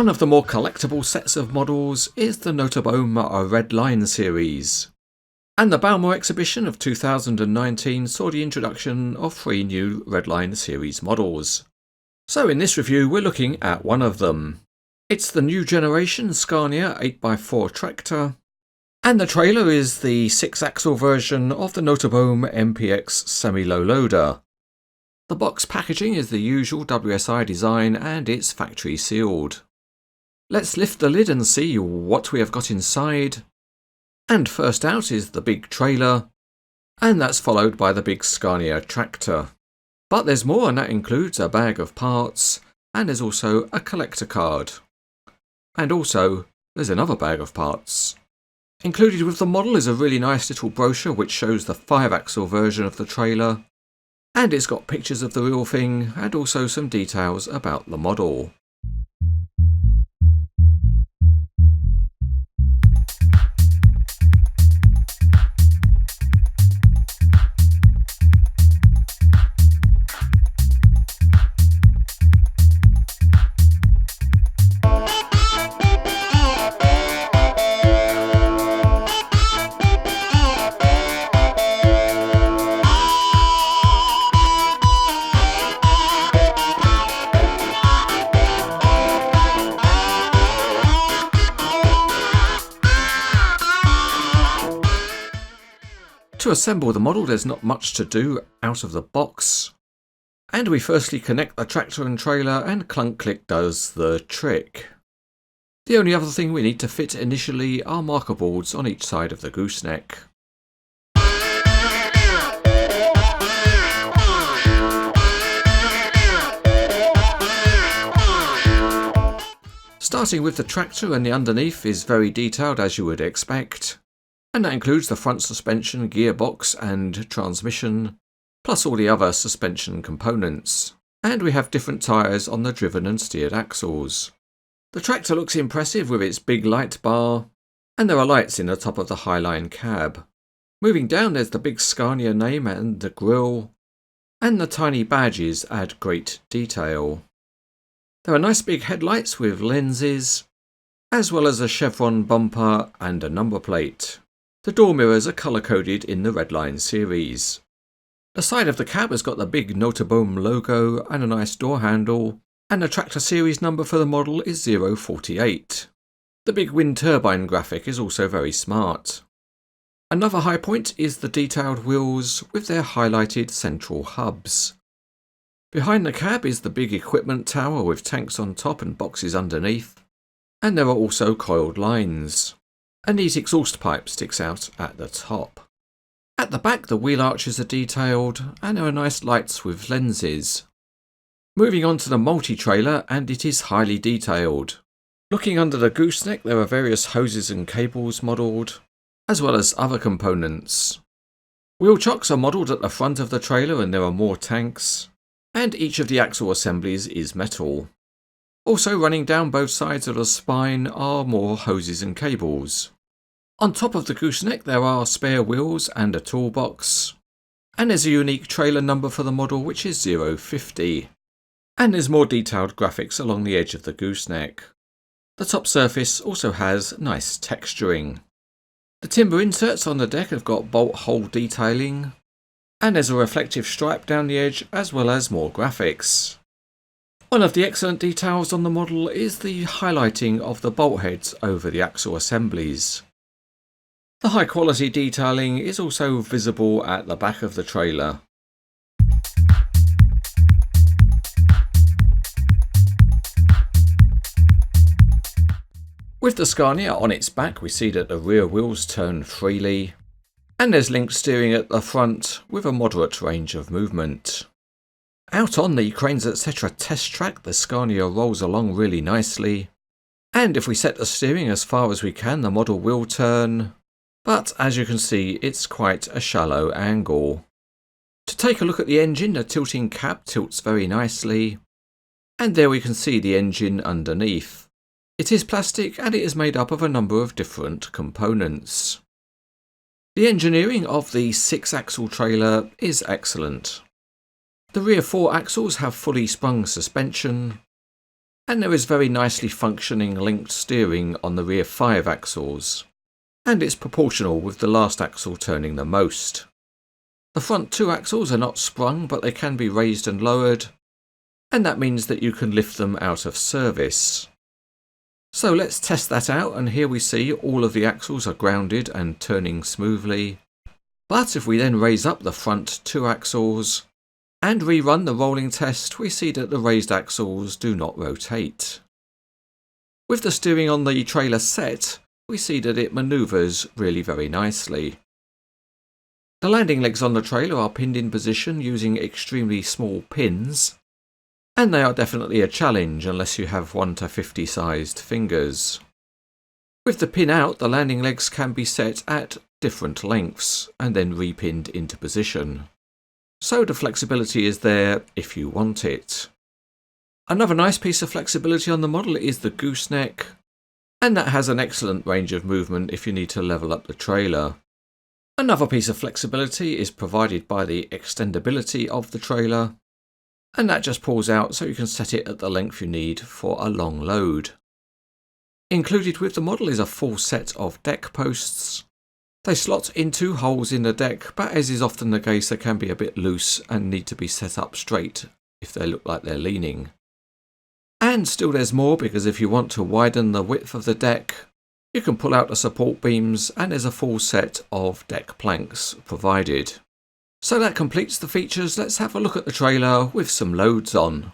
One of the more collectible sets of models is the Nooteboom Red Line series. And the Bauma exhibition of 2019 saw the introduction of 3 new Red Line series models. So in this review we're looking at one of them. It's the new generation Scania 8x4 tractor, and the trailer is the 6-axle version of the Nooteboom MPX semi-low loader. The box packaging is the usual WSI design and it's factory sealed. Let's lift the lid and see what we have got inside. And first out is the big trailer, and that's followed by the big Scania tractor. But there's more, and that includes a bag of parts, and there's also a collector card. And also, there's another bag of parts. Included with the model is a really nice little brochure which shows the 5-axle version of the trailer, and it's got pictures of the real thing and also some details about the model. To assemble the model there's not much to do out of the box, and we firstly connect the tractor and trailer and clunk click does the trick. The only other thing we need to fit initially are marker boards on each side of the gooseneck. Starting with the tractor, and the underneath is very detailed as you would expect. And that includes the front suspension, gearbox and transmission, plus all the other suspension components. And we have different tyres on the driven and steered axles. The tractor looks impressive with its big light bar, and there are lights in the top of the Highline cab. Moving down there's the big Scania name and the grille, and the tiny badges add great detail. There are nice big headlights with lenses, as well as a chevron bumper and a number plate. The door mirrors are colour-coded in the Red Line series. The side of the cab has got the big Nooteboom logo and a nice door handle, and the tractor series number for the model is 048. The big wind turbine graphic is also very smart. Another high point is the detailed wheels with their highlighted central hubs. Behind the cab is the big equipment tower with tanks on top and boxes underneath, and there are also coiled lines. A neat exhaust pipe sticks out at the top. At the back the wheel arches are detailed and there are nice lights with lenses. Moving on to the multi-trailer, and it is highly detailed. Looking under the gooseneck there are various hoses and cables modelled, as well as other components. Wheel chocks are modelled at the front of the trailer and there are more tanks, and each of the axle assemblies is metal. Also running down both sides of the spine are more hoses and cables. On top of the gooseneck there are spare wheels and a toolbox. And there's a unique trailer number for the model which is 050. And there's more detailed graphics along the edge of the gooseneck. The top surface also has nice texturing. The timber inserts on the deck have got bolt hole detailing. And there's a reflective stripe down the edge as well as more graphics. One of the excellent details on the model is the highlighting of the bolt heads over the axle assemblies. The high quality detailing is also visible at the back of the trailer. With the Scania on its back we see that the rear wheels turn freely, and there's linked steering at the front with a moderate range of movement. Out on the Cranes etc. test track, the Scania rolls along really nicely, and if we set the steering as far as we can the model will turn, but as you can see it's quite a shallow angle. To take a look at the engine, the tilting cab tilts very nicely, and there we can see the engine underneath. It is plastic and it is made up of a number of different components. The engineering of the 6-axle trailer is excellent. The rear 4 axles have fully sprung suspension, and there is very nicely functioning linked steering on the rear 5 axles, and it's proportional with the last axle turning the most. The front 2 axles are not sprung, but they can be raised and lowered, and that means that you can lift them out of service. So let's test that out, and here we see all of the axles are grounded and turning smoothly. But if we then raise up the front 2 axles and rerun the rolling test, we see that the raised axles do not rotate. With the steering on the trailer set, we see that it manoeuvres really very nicely. The landing legs on the trailer are pinned in position using extremely small pins, and they are definitely a challenge unless you have 1 to 50 sized fingers. With the pin out, the landing legs can be set at different lengths and then repinned into position. So the flexibility is there if you want it. Another nice piece of flexibility on the model is the gooseneck, and that has an excellent range of movement if you need to level up the trailer. Another piece of flexibility is provided by the extendability of the trailer, and that just pulls out so you can set it at the length you need for a long load. Included with the model is a full set of deck posts. They slot into holes in the deck, but as is often the case, they can be a bit loose and need to be set up straight if they look like they're leaning. And still there's more, because if you want to widen the width of the deck, you can pull out the support beams, and there's a full set of deck planks provided. So that completes the features. Let's have a look at the trailer with some loads on.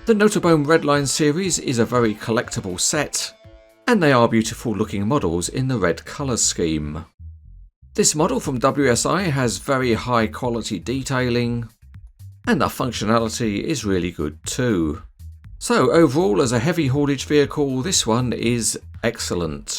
The Nooteboom Redline series is a very collectible set, and they are beautiful looking models in the red colour scheme. This model from WSI has very high quality detailing, and the functionality is really good too. So overall, as a heavy haulage vehicle, this one is excellent.